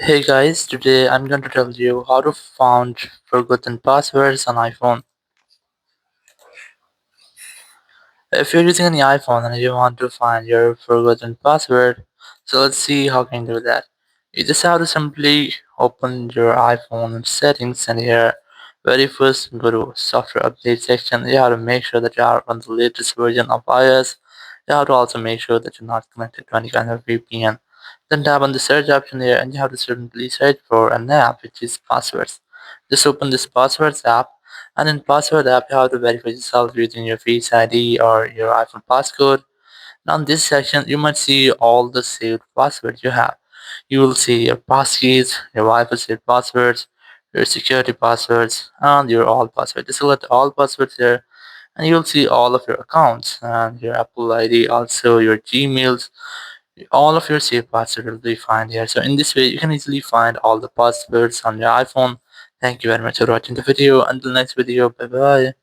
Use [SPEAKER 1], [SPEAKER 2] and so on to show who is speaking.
[SPEAKER 1] Hey guys, today I'm going to tell you how to find forgotten passwords on iPhone. If you're using an iPhone and you want to find your forgotten password, so let's see how can you do that. You just have to simply open your iPhone settings and here very first go to software update section. You have to make sure that you are on the latest version of iOS. You have to also make sure that you're not connected to any kind of VPN. Then tap on the search option here and you have to simply search for an app which is passwords. Just open this passwords app and in password app you have to verify yourself using your Face ID or your iPhone passcode. Now in this section you might see all the saved passwords you have. You will see your passkeys, your Wi-Fi saved passwords, your security passwords, and your all passwords. Just select all passwords here and you'll see all of your accounts and your Apple ID, also your Gmails, all of your saved passwords will be found here. So in this way, you can easily find all the passwords on your iPhone. Thank you very much for watching the video. Until next video, bye bye.